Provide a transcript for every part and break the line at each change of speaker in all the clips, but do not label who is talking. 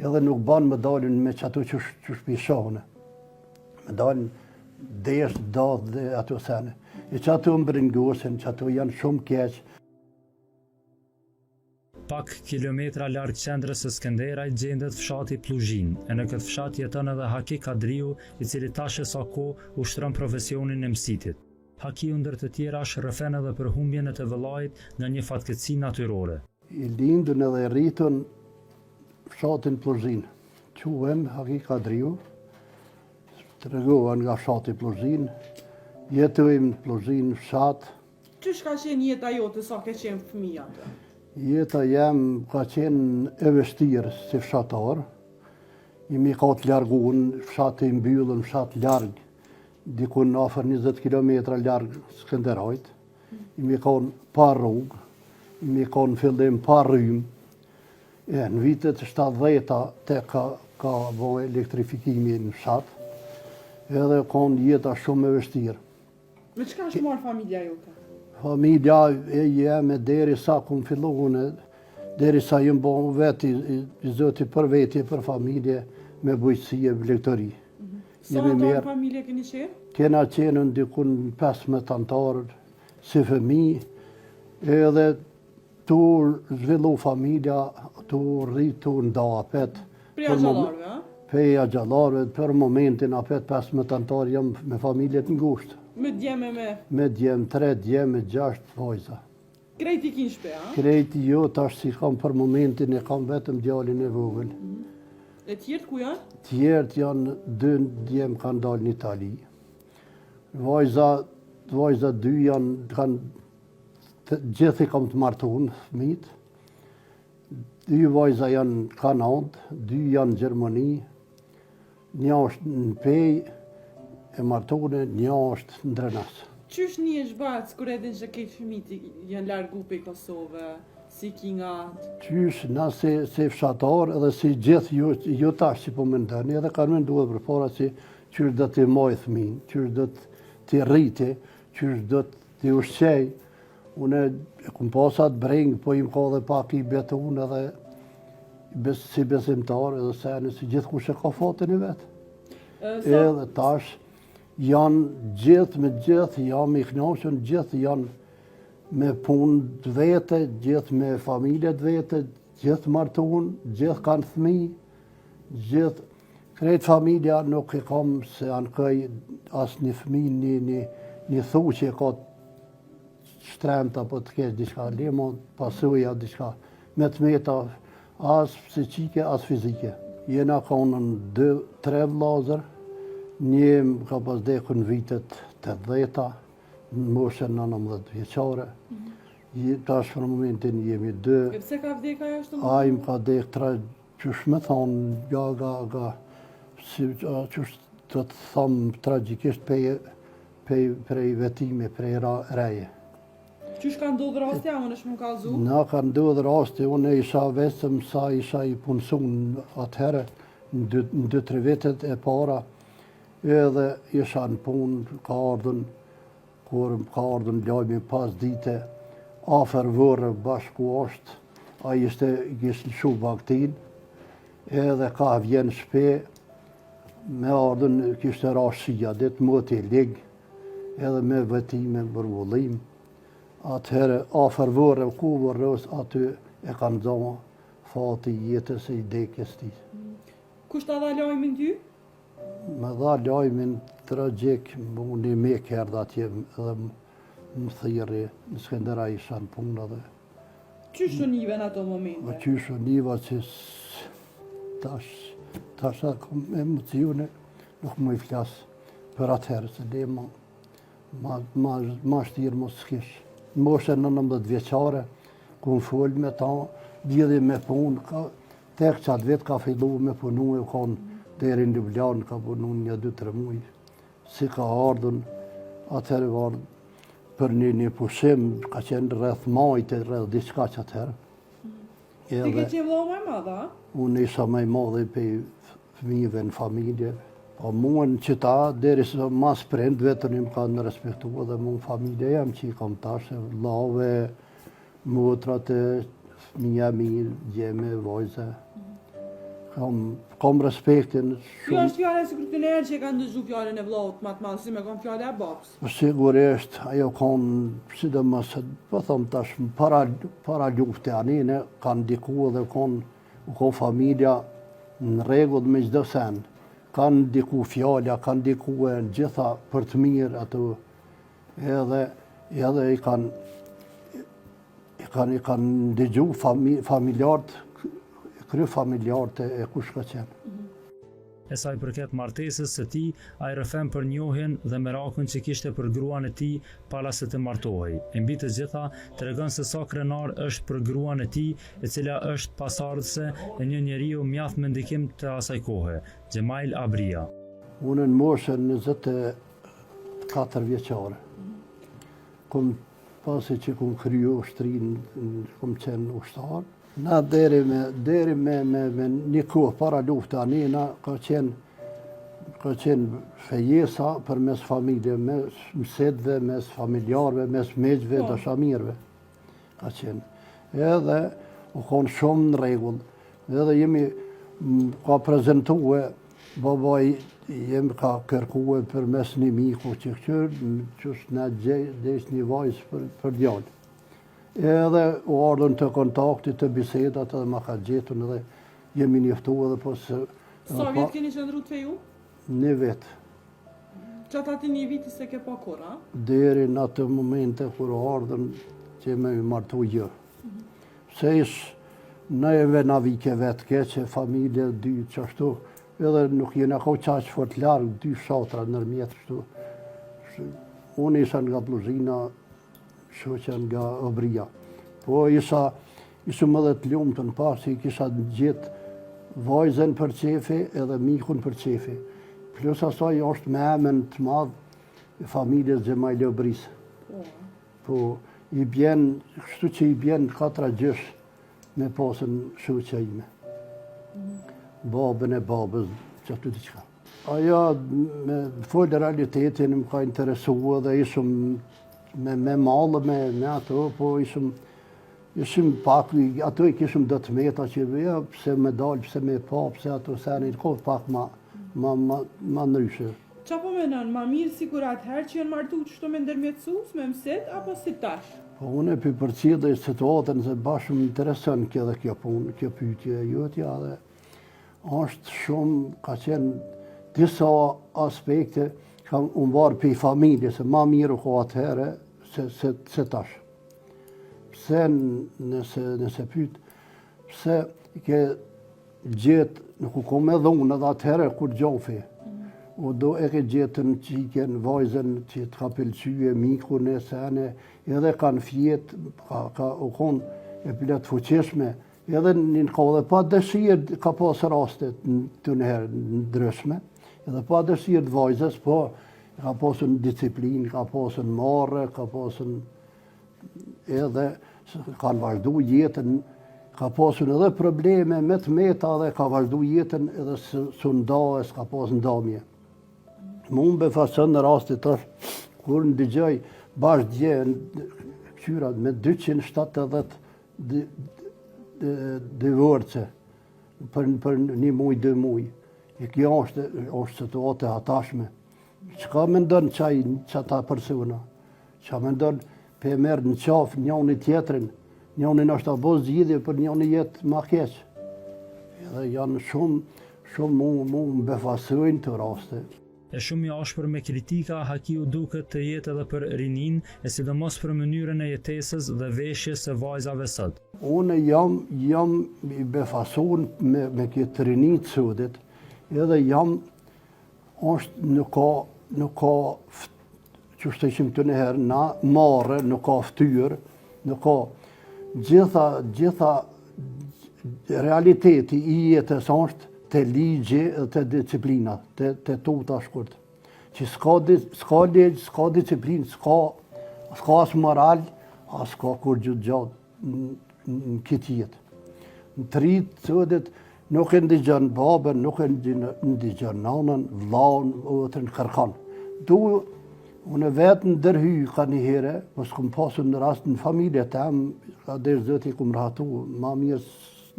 edhe nuk ban më dalin me që ato që shpishone. Me dalin desh, dadh dhe ato sene. E që ato më bringosin, që ato janë shumë keq.
Pak kilometra larg qendrës së Skënderajt gjendet fshati Pluzhin, e në këtë fshat jeton edhe Haki Kadriu, i cili tash e sa kohë ushtron profesionin e mësitit. Hakiu ndër të tjera shërfen edhe për humbjen e të vëllait në një fatkeqësi natyrore.
I lindën edhe rritën fshatin Pluzhin. Quhem Haki Kadriu, të regohen nga fshati Pluzhin, jetojmë në Pluzhin fshat.
Qysh ka qenë jeta jote sa ke qenë fëmija të?
Jeta jem ka qenë e vështirë si fshatar. Imi ka të largun, fshati mbyllën, fshat larg, dikun afër 20 km larg Skënderajt. Imi ka pa rrugë, imi ka në fillim pa rrymë. Në vitet 70-ta te ka bëhe elektrifikimi në fshat, edhe ka në jeta shumë e vështirë.
Me çka është marrë familja jote?
Familja e jeme deri sa kum filluar, deri sa jem bon veti i zoti për veti, për familje, me bujqësi e vlektori.
Sa antarë familje keni qenë?
Kena qenë ndikun 15 antarë, si fëmijë, edhe tu zhvillu familja, tu rritu ndapet.
Preja gjallarve, a?
Preja gjallarve, për momentin apet 15 antarë jam me familjet në ngushtë.
Me djeme me?
Me djemë, 3 djemë, 6 vajza.
Krejti kin shpe, a?
Krejti jo, tash si kam për momentin e kam vetëm djalin e vogël.
E tjertë ku janë?
Tjertë janë 2 djemë kanë dalë në Itali. Vajza 2 janë, gjithi kam të martuar, fëmijët. 2 vajza janë Kanadë, 2 janë Gjermani, një është në Pej, e martone, një është në Drenas.
Qysh një është bacë kër edhin që kejtë fëmiti janë largu pe Kosovë, si kingat?
Qysh, na si fshatar edhe si gjithë ju tash që po mendoni, edhe kanë menduar për para si qysh do t'i maj fëmin, qysh do t'i rriti, qysh do t'i ushqej. Une e kum pasat breng, po im ka dhe pak i betun edhe si besimtar, edhe sene si gjithë kush e ka fatin e vetë. Edhe tash, janë gjithë me gjithë, jam i knaqën, gjithë janë me punë të vete, gjithë me familje të vete, gjithë martuan, gjithë kanë fëmijë, gjithë. Krejt familja nuk e kam se anë këj asë një fëmijë, një thu që e ka shtremta po të kesh diçka, lemo pasuja diçka, me të meta asë psiqike, asë fizike. Jena ka unën 2-3 vllazër. Një ka pas deku në vitet 80-ta, në moshën 19 vjeqare. Tash për momentin jemi 2.
E pse ka vdeka jashtë?
Ai më ka dek qysh me thonë, qysh të thamë tragjikisht prej vetime, prej reje.
Qysh ka ndodhë rasti, a unë është më kalzu?
Na ka ndodhë rasti, unë isha vesëm sa isha i punësun atëherë, në 2-3 vitet e para, edhe isha në punë, ka ardhën lajmi pas dite, afer vërë bashku është, a ishte lëshu baktin, edhe ka vjen shpe, me ardhën kishte rashia, ditë më t'i ligë, edhe me vetime bërvullim. Atëherë, afer vërë, ku vërës, aty e kanë dhama fati jetës e i dekjes ti.
Kush ta dha lajmin ty?
Me dha lajmin tragjik, unë i me kërda atje edhe më thiri, në Skënderaj isha në punë edhe.
Qysh të nive në ato momente?
Qysh të niva që tash kam emocione, nuk më i flasë për atëherë, se le ma shtirë mos s'kish. Në moshën 19 vjeqare, ku më folë me ta, lidhi me punë, tek qatë vetë ka fillu me punu, e kanë deri në Ljubljanë, ka punu 1-2-3 muaj. Si ka ardhën, atëherë ardhën për një pushim, ka qenë rreth majtë, rreth diçka që atëherë.
Ti ke qenë vëlla më e madha?
Unë isha më i madhe për fëmijëve në familje. Po mua në qita, deri se mas prind, vetën im kanë respektua dhe mua në familje jam që i kam tash, vllave, motrat, fëmija mirë, gjeme, vajze. Kam respektin
Kjo është fjala e sekretarët që e kanë dëgju fjalën e vllaut më të madh, si me kanë fjala e babës.
Sigurisht, ajo kanë, sidomos, po them tash, para lufte anine, kanë ndiku dhe kanë familja në rregull me çdo sen. Kanë ndiku fjala, kanë ndiku në gjitha për të mirë ato. Edhe i kanë ndëgju familjarët, kryefamiljarët e kush ka qenë.
E sa i përket martesës së tij, ai rrëfen për njohjen dhe merakun që kishte për gruan e tij para se të martohej. E mbi të gjitha, tregon se sa krenar është për gruan e tij, e cila është pasardhëse e një njeriu mjaft me ndikim të asaj kohe, Xhemail Abria.
Unë në moshën 24 vjeçare. Pasi që kom kryu ushtrinë, kom qenë ushtar. Na deri me një kohë para lufte anina ka qenë fejesa për mes familje, mes mësedve, mes familjarve, mes meqve, dashamirve. Ka qenë. Edhe u konë shumë në rregull. Edhe ka prezentue, babaj jemi ka kërkue për mes një miku që është në gjesh një vajzë për djallë. Edhe u ardhën të kontaktit, të bisedat edhe ma ka gjetun edhe jemi njëftu edhe po se...
Sa vjetë keni qëndru të feju?
Një vetë.
Qatë ati një viti se ke pa kur, a?
Deri në atë momente kur u ardhën që me martu gjë. Se nëjeve na vike vetë keqe, familje, dy qashtu, edhe nuk jena ko qaqë fort largë, dy shatra nërmjetë shtu. Unë isha nga Pluzhina, shoqen nga Obria. Po isha më dhe të lumë të në pasi, kisha gjithë vajzen për qefi edhe mikun për qefi. Plus asaj është me emen të madhë familjes Xhemail Obrisë. Po i bjen, kështu që i bjen 4 gjysh me pasën shoqja ime. Babën e babës, që aty të qka. Aja me folë realitetin më ka interesua dhe ishëm me malë, me ato, po ishëm pak, ato i kishëm do të meta që ja, pse me dalë, pse me pa, pse ato seni, kohë pak ma ndryshe.
Qa po menon, ma mirë si kur atëherë që janë martu qështu me ndërmjetësus, me mëset, apo si tash?
Po unë e përcjell dhe situatën se bashkë më interesën kjo dhe kjo punë, kjo pyetje jotja dhe është shumë, ka qenë disa aspekte ka unë varë për i familje, se ma mirë u ko atëherë se tash. Pse nëse pytë, pse ke gjetë, nuk u ko me dhunë edhe atëherë kur gjofi. O do e ke gjetën që i kenë vajzen që të ka pëlqyje, mikun e sene, edhe kanë fjetë, u konë e pilet fuqeshme, edhe një ka dhe pa dëshirë ka pasë rastet të nëherë ndryshme, edhe pa dëshirë vajzës, po ka pasën disiplinë, ka pasën marrë, ka pasën edhe, kanë vazhdu jetën, ka pasën edhe probleme me të meta dhe ka vazhdu jetën edhe së ndaës, ka pasën ndamje. Më unë befasën në rastit është, kur në dëgjoj bashkë dje këqyrat me 270 divorce për një muj, 2 muj. E kjo është situatë hatashme. Qka me ndonë qata persona? Qa me ndonë pe merë në qafë njëni tjetërin, njëni në është abo zgjidhje për njëni jetë ma keqë. Edhe janë shumë mu më befasojnë të raste.
E shumë i ashpër me kritika, Hakiu duket të jetë edhe për rinin, e sidomos për mënyrën e jetesës dhe veshjes së vajzave sot.
Unë jam i befasun me këtë rinit sudit, edhe nuk ka, që shtë ishim të nëherë, na marë, nuk ka ftyrë, nuk ka gjitha realiteti i jetës është të ligje dhe të disciplina, të tuta shkurt. Që s'ka ligj, s'ka disciplinë, s'ka as moral, as s'ka kur gjithë gjatë në këtë jetë. Në të rritë, sëdet, nuk e ndigjan babën, nuk e ndigjan nanën, vlaun, ëtër në kërkan. Unë vetë në dërhy ka një here, mos këmë pasu në rast në familje tem, ka dhe zëti këmë rahatu, ma mirë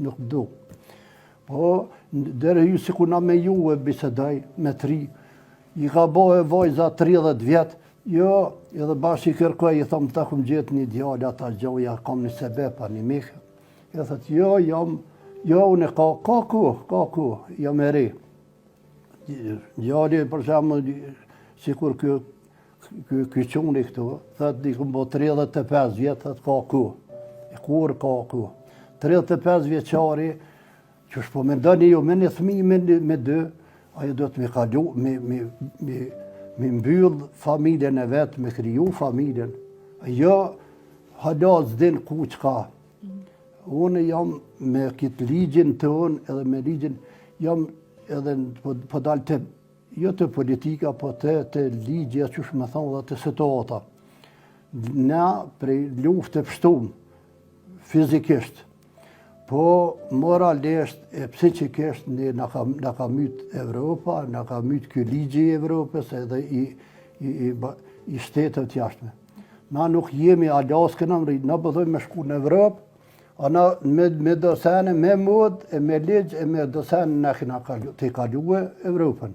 nuk du. Po, dere ju si ku na me ju e bisedaj, me 3, i ka bo e vojza 30 vjetë, jo, edhe bashkë i kërkoj, i thëmë të këmë gjithë një djallë, ata gjoja, kam një sebepa, një mikë. E thëtë, jo, unë ka ku, jam e re. Djallë, për shemë, si kur ky quni këtu, thëtë, i këmë bo 35 vjetë, thëtë, ka ku. E kur ka ku. 35 vjeqari, që shpo me ndoni ju, me një thmi, me 2, ajo do të me kalu, me mbyllë familjen e vetë, me kriju familjen. Jo, hala zdin ku qka. Unë jam me kitë ligjin të unë, edhe me ligjin, jam edhe po dalë të, jo të politika, po të ligje, që shme thonë, dhe të situata. Na prej luft të pështum, fizikisht, po moralisht e psikikisht na ka myt Evropa, na ka myt ky ligji i Evropës edhe i shtetët jashtme. Na nuk jemi Alaskën na bëdhojmë me shku në Evropë, ana me dosene, me mod, e me ligj, e me dosene na kena të kaluë Evropën.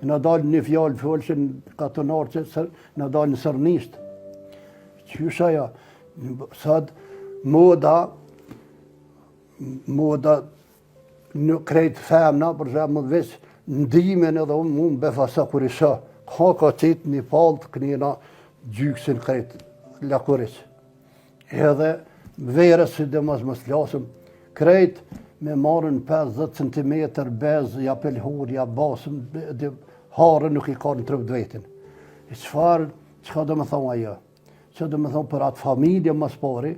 Na dalë një fjallë fjallëshin katonarë që na dalë në sërnisht. Qysha ja, sad moda në krejt femna, për shemë veç ndimin edhe unë befasa kur isha, ka qitë një paltë kënina gjyksin krejt lakuris. Edhe verës si dhe më slasëm, krejt me marën 50 cm bez, ja pelhur, ja basëm, harën nuk i ka në trëp dvetin. Qëka dhe me thonë ajo? Që dhe me thonë për atë familje më spari,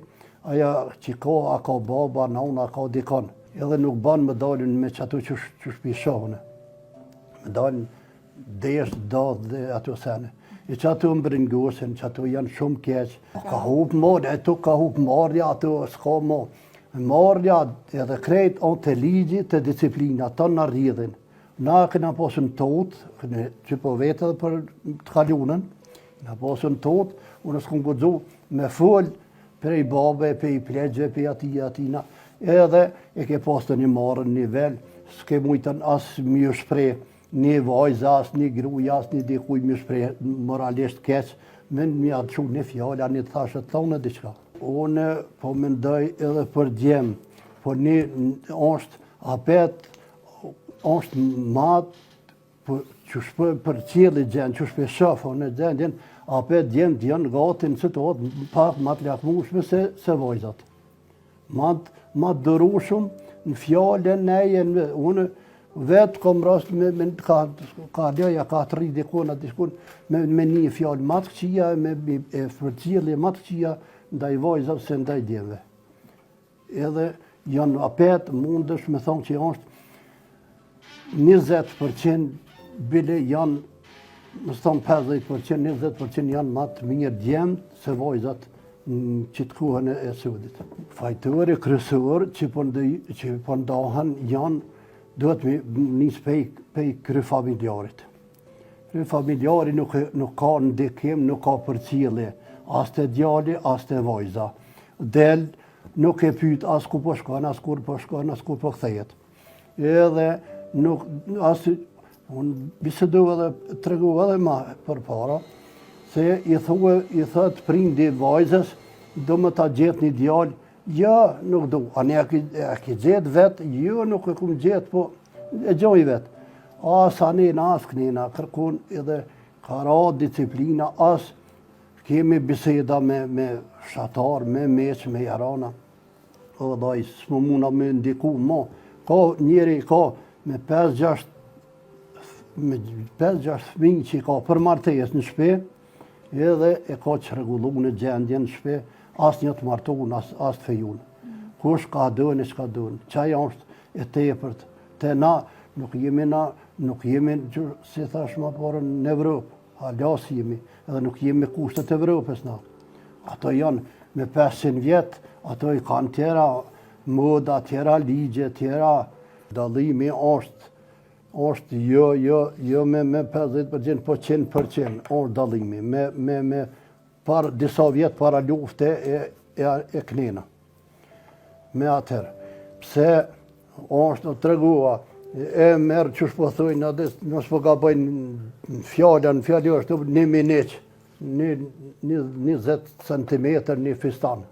aja që a ka baba, nana, a ka dikon. Edhe nuk banë me dalin me që ato që shpishohëne. Me dalin desh, dadh dhe ato sene. E që ato më bringosin, që ato janë shumë keq. Ka hupë marrë, ato ka hupë marrëja, ato s'ka ma. Marrëja edhe krejt anë të ligji, të disiplina, ta në rridhin. Na këna posën totë, që po vetë edhe për të kalunën, na posën totë, unë s'këm gudzu me full, prej babe, prej plegjve, prej atina, edhe e ke pasë të një marrën nivel, s'ke mujtën asë mjë shprej një vajza, asë një gruja, asë një dikuj mjë shprej moralisht keq, me një atë shumë një fjalla, një të thashët thonë diqka. Unë po mendoj edhe për djemë, po një është apet, është matë, që shpë për qëllë i gjenë, që shpë shafë, në gjenë, apet djemë janë gati në situatë pak matë lakmushme se vojzat. Matë dërushum në fjallën nejen, unë vetë kom rast ka lëja, ka të rridi kona, me një fjallë matë këqia, me përqilje matë këqia ndaj vojzat se ndaj djemëve. Edhe janë apet mundësh me thonë që është 20% bile janë, më thonë 50%, 20% janë matë mirë djemë se vojzat në qitë kuhën e sudit. Fajtëri kryesor që po ndahen janë, duhet me njësë pej kry familjarit. Kry familjarit nuk ka ndikim, nuk ka përcjellje, as të djali, as të vojza. Del nuk e pyet as ku po shkon, as kur po shkon, as kur po kthehet. Edhe nuk unë bisedu edhe tregu edhe ma për para, se i thët prindi vajzës, do më ta gjetë një djallë, ja, nuk do, anë e ki gjetë vetë, jo, nuk e kumë gjetë, po e gjoj vetë. As anina, as kënina, kërkun edhe ka ra disiplina, as kemi biseda me shatar, me meq, me jarana. O daj, s'më muna me ndiku, ma, ka njeri ka me 5-6 fëmijë që ka për martes në shpe, edhe e ka që regullu në gjendje në shpe, as një të martun, as të fejun. Kush ka dënë, që ka dënë. Qaj është e tepërt. Te na, nuk jemi, si thash ma parën, në Evropë. Halas jemi, edhe nuk jemi kushtet Evropës na. Ato janë me 500 vjetë, ato i kanë tjera moda, tjera ligje, tjera dallimi është jo me 50%, po 100% është dallimi. Me disa vjetë para lufte e knena. Me atëherë, pse është të tregua, e merë që shpo thujnë, nësë po ka bëjnë fjallën është 1 minutë, 20 cm një fistan.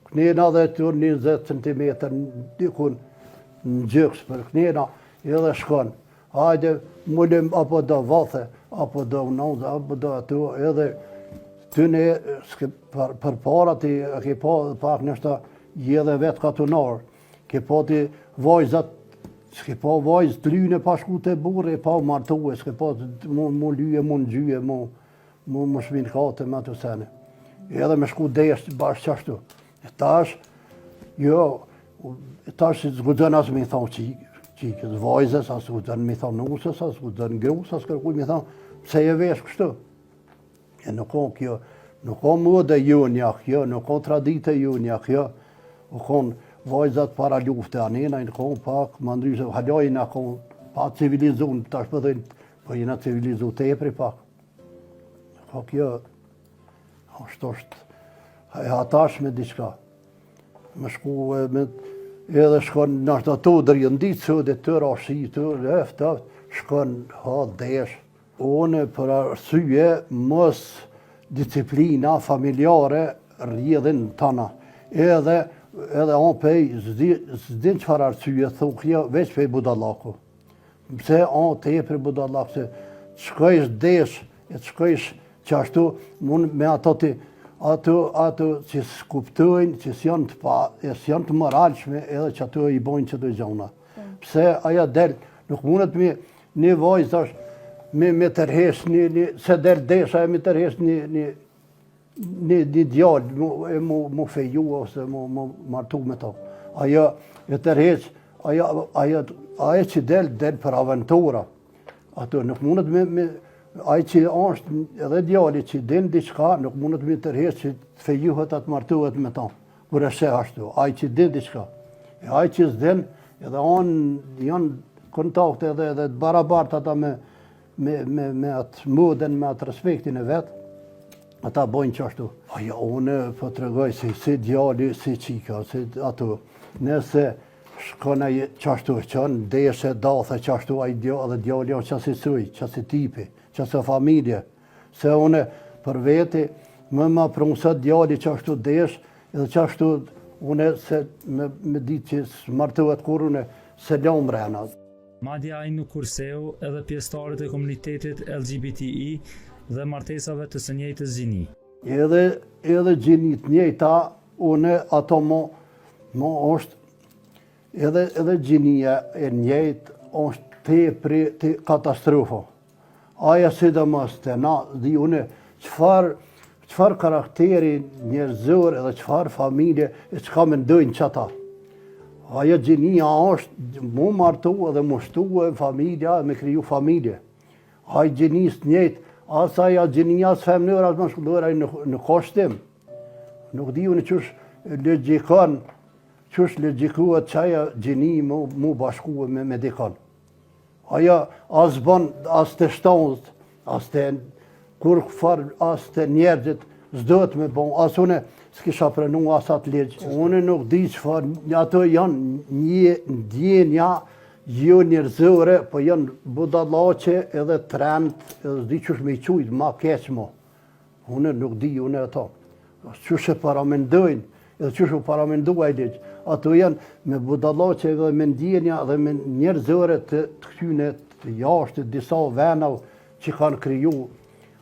Kënjena dhe të 20 cm dikun në gjyks për kënjena edhe shkon. Hajde, mullim apo do vathe, apo do unoze, apo do ato, edhe ty ne për para ti ke pa pak nështë je dhe vetë katunarë, ke pa ti vajzat, s'ke pa vajzë të lyne pa shku të burë, pa martue, s'ke pa mu lyje, mu në gjyje, mu shminë kate me të sene. Edhe me shku deshtë bashkë qashtu. Tash, jo, tash s'gudën asë me i thonë qikës vajzës, asë s'gudën me i thonë nusës, asë s'gudën grusë, asë kërkuj me i thonë, pse je vesh kështu? E nuk o kjo, nuk o mëde junja kjo, nuk o tradite junja kjo, nuk o vajzat para lufte anena, në kohë pak, më ndryshe, halojnë a kohë, pa civilizun, tash përdojnë, po jena civilizu tepri pak. Ka kjo, është, e hatash me diçka. Më shku, edhe shkon, nështë ato dërjën ditë, së dhe të rashi, të leftë, shkon, ha, desh. One, për arsye, mos disciplina familjare rrjedhin tana. Edhe on pej, s'din qëfar arsye, thukja, veç pej budallaku. Pse on tepër budallak, se shkojsh desh, e të shkojsh qashtu, mund me ato që s'kuptojnë, që s'janë të moralshme, edhe që ato i bojnë që të gjona. Pse aja del, nuk mundet me një vajzë është, me tërhesh, se del desha e me tërhesh një djallë, mu feju ose mu martu me to. Ajo e tërheq, ajo që del për aventura. Ato nuk mundet ajo që është edhe djalli që din diçka, nuk mundet me tërheq që të fejuhet atë martuhet me to. Kur e sheh ashtu, ajo që din diçka. Ajo që s'din, edhe janë kontakte edhe të barabart ata me atë moden, me atë respektin e vetë, ata bojnë qashtu. Aja, une po të regoj si djali, si qika, si ato. Nëse shkona qashtu, qënë deshe, dathe qashtu, edhe djali janë qasi suj, qasi tipi, qasi familje. Se une për veti, më prunësat djali qashtu desh, edhe qashtu une se me ditë që s'martuat kur une se lom rena.
Madja ai nuk kurseu edhe pjesëtarët e komunitetit LGBTI dhe martesave të së njëjtës gjini.
Edhe gjinit njëjta, une ato mo është, edhe gjinia e njëjtë është te katastrofo. Aja sidomos të na, di une, qëfar karakteri njerëzor edhe qëfar familje, e qëka me ndojnë qëta. Aja gjinia është mu martu edhe mushtu e familja, me kriju familje. Aja gjinis njëjtë, asa aja gjinia së femnër, asë më shkullora në koshtim. Nuk di unë qësh legjikon, qësh legjikuat qaja gjini mu bashku me dikon. Aja asë bon, asë të shtonët, asë të kur këfar, asë të njerëzit, s'dojt me bon, asë une s'kisha prenu asat legjë. Une nuk di qëfar, ato janë një ndjenja jo njerëzore, po janë budallaqe edhe trend, edhe s'di qësh me i qujtë, ma keq mo. Une nuk di, une ato. Qësh e paramendojnë, edhe qësh u paramendua i legjë. Ato janë me budallaqe edhe me ndjenja dhe me njerëzore të këtyne të jashtë, disa vena që kanë kriju.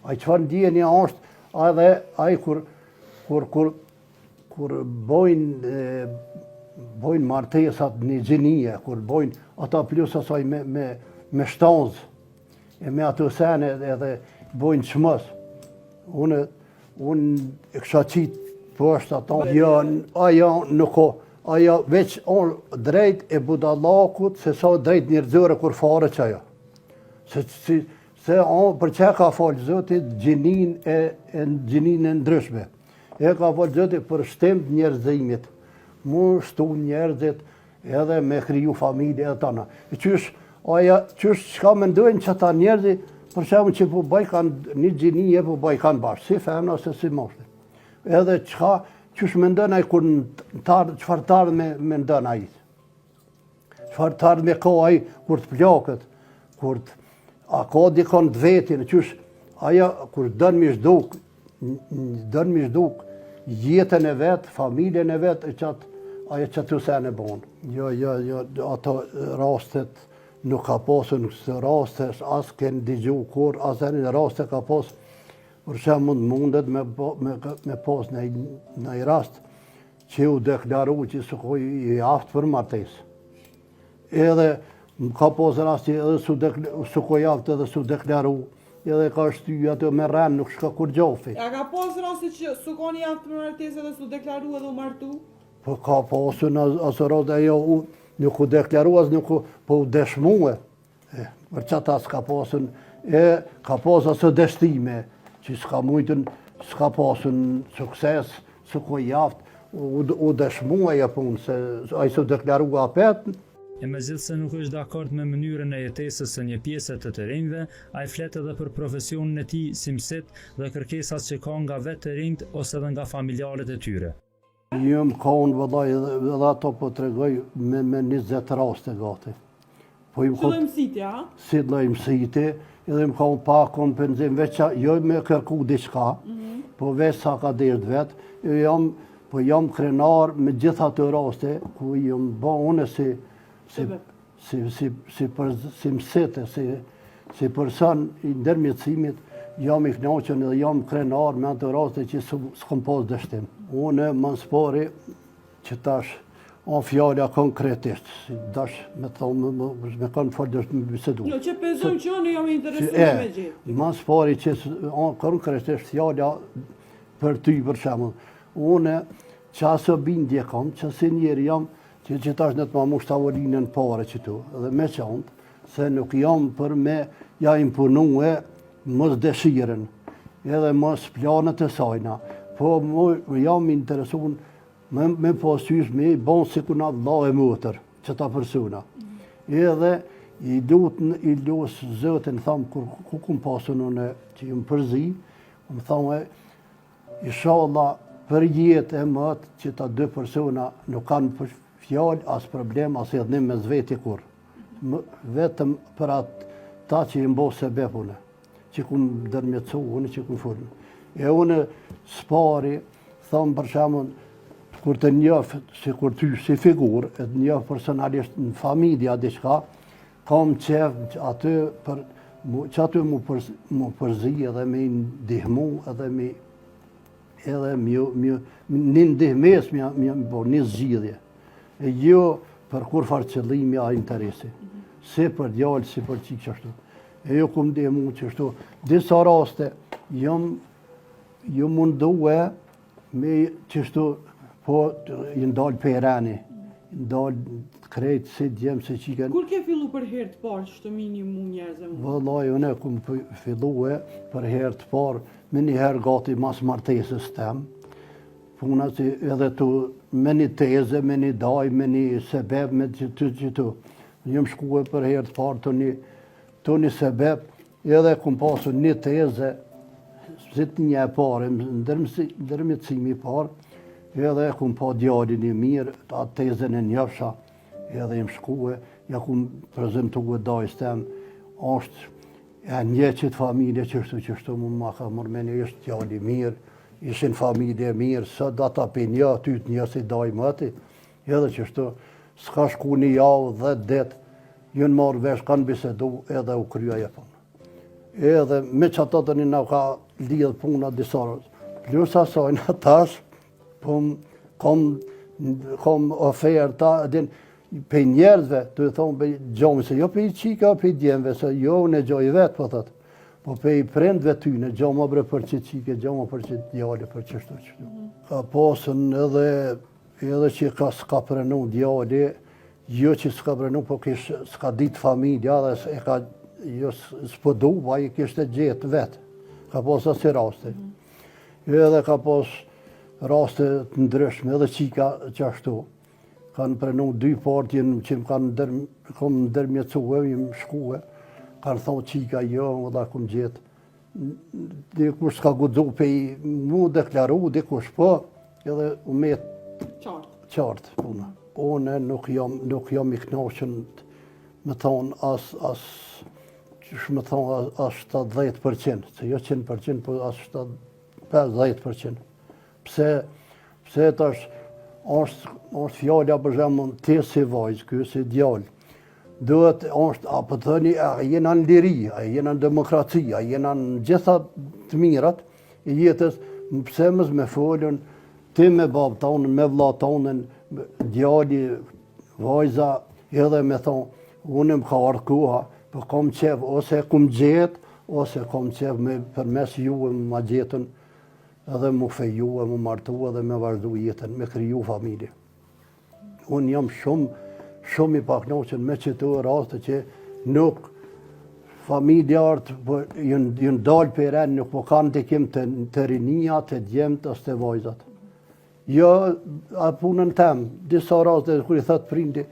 A i qëfar ndjenja është, edhe a i kur bojnë martesat një gjinie, kur bojnë ata plus asaj me shtanzë, e me ato sene edhe bojnë qmës. Unë e kësha qitë poshtë ata, aja nuk o, aja veç onë drejt e budallakut, se sa drejt njerëzore kur fare që aja. Se për që ka falë Zotit gjinin e ndryshme. E ka falë Zotit për shtim njerëzimit. Mu shtu njerëzit edhe me kriju familje e tana. E qysh qka mendojnë që ta njerëzit, për shemë që po bajkan një gjinije po bajkan bashkë, si femna ose si moshte. Edhe qysh mendojnë aj kur qëfar tarë me ndojnë ajit. Çfarë të ardhë me ka ai kur të plakët, a ka dikon të vetin, qysh, aja kur dënë mi shduk jetën e vetë, familjen e vetë, aja që të sen e bonë. Jo, ato rastet nuk ka pasur në kësë raste, as kënë digju kur, as e një raste ka pasur, për që mundet me pas në i rast që u deklaru që së i aftë për martes. Edhe ka pas rasti edhe së koj aftë edhe së deklaru, edhe ka shty atë me rrenë, nuk shka kur gjofi.
A ka pas rasti që së koni aftë për martes edhe së deklaru edhe u martu?
Po ka pasur në asë rast e jo, nuk u deklaru, as nuk u deshmue. Për që ta s'ka pasur, ka pasur asë deshtime, që s'ka mujtën, s'ka pasur sukses, s'u koj aftë, u dëshmua e punë, se a i s'u deklaru apet.
E me gjithë se nuk është dakord me mënyrën e jetesës së një pjesë të të rinjve, a i flet edhe për profesionin e tij si mësit dhe kërkesat që ka nga vetë të rinjt ose edhe nga familjarët e tyre.
Jëm kaun vëllai edhe ato po tregoj me 20 raste gati. Po
Si lloj mësiti, a?
Si lloj mësiti, edhe më kanë pa kompenzim, veç jo me kërku diçka, po veç sa ka derdh vetë, jam krenar me gjitha të raste, ku jam ba une si mësite, si person i ndërmjetësimit, jam i knaqen edhe jam krenar me atë raste që s'kom pas dështim. Une më nëspari që tash on fjalla konkretisht, si dash me thonë, me kanë falë dështë me bisedu.
Jo, që pezëm që unë jam interesuar me gjithë.
Më nëspari që konkretisht fjalla për ty për shemull. Une qasë bindje kam, që si njerë jam, që tash në të ma mush tavolinën pare që tu, edhe me qantë, se nuk jam për me ja impunue mos dëshiren, edhe mos planet e sajna, po jam interesun me pasysh me i bon si kuna dha e mëtër, që ta përsuna. Edhe i lusë zëtin, thamë, ku kum pasun unë që ju më përzi, më thamë, inshallah, për jetë e mëtë që ta dy persona nuk kanë fjallë, as problem, as edhnim me zveti kur. Vetëm për atë ta që i mbo se bepune, që ku më dërmjetësu, unë që ku më furnë. E unë spari, thamë për shamën, kur të njëfë, si kur ty si figur, e të njëfë personalisht në familja diçka, kam qef aty që aty mu përzi edhe me ndihmu edhe një ndihmes një zgjidhje. E jo për kur farë qëllimi a interesi. Si për djallë, si për qikë qështu. E jo ku më ndihmu qështu. Disa raste, ju munduhe me qështu, po i ndalë pejrani, i ndalë krejtë si djemë, si qiken.
Kur ke fillu për herë të parë që të minimum njerëzë më?
Vëllaj, unë ku më fillu për herë të parë, me një herë gati mas martesës tem, puna që edhe tu me një teze, me një daj, me një sebeb, me që tu. Jëmë shkue për herë të parë të një sebeb, edhe ku më pasu një teze, si të një e parë, ndërmjetësimi parë, edhe ku më pa djallin i mirë, atë tezen e njëfsha, edhe im shkue, ja ku më prezentuë dajës tem, është e një qitë familje qështu më ma ka mërmeni, ishtë djalli mirë, ishin familje mirë, së da ta për një, tytë një si daj mëti, edhe qështu, s'ka shku një javë 10 dit, jënë marrë vesh, kanë bisedu, edhe u krya e punë. Edhe me që ato të një nga ka lidhë puna disarës, plus asajnë tash, po kom oferta, për njerëzve, të e thonë për gjomi, se jo për i qika, për i djemve, se jo në gjoj vetë, po thëtë, po për i prendve ty, në gjoma bre për që qike, gjoma për që djali, për qështu. Ka pasën edhe që s'ka prenu djali, jo që s'ka prenu, po s'ka ditë familja, dhe s'pëdu, pa i kishte gjetë vetë. Ka pasë asë raste. Edhe ka pasë raste të ndryshme, edhe qika qashtu. Kanë prenu 2 partjen që më kanë ndërmjetësue, më shkue. Kanë thonë qika jo, dhe këmë gjetë. Dikush s'ka gudzu pe i mu deklaru, dikush po, edhe u metë qartë puna. une nuk jam i kënaqur me thonë as 70%, se jo 100%, po as 50%. Pse tash është fjala për shembull ti si vajzë, ky si djalë. Duhet apo thoni jena në liri, jena në demokraci, jena në gjitha të mirat e jetës, pse mos me folën ti me babë tonë, me vlla tonën, djali, vajza, edhe me thonë, unë më ka ardhur koha, po kam qef, ose kum gjetë, ose kam qef me përmes juve ma gjetën, edhe mu feju, mu martu, edhe me vazhdu jetën, me kriju familje. Unë jam shumë i paknoqen me qëto raste që nuk familjarët jënë dalë për e nuk po kanë të kim të rinia, të djemt, as të vajzat. Jo, a punën tem, disa raste kër i thëtë prindi,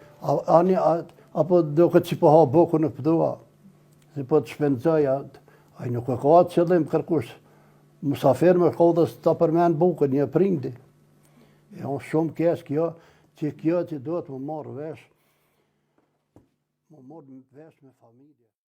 apo do këtë që po ha boku në pëdua, si po të shpenzoj, a i nuk e ka atë qëllim kërkush. Musafir me kodës të përmen bukën, një prindi. E unë shumë kesh kjo që do të më marrë vesh me familje.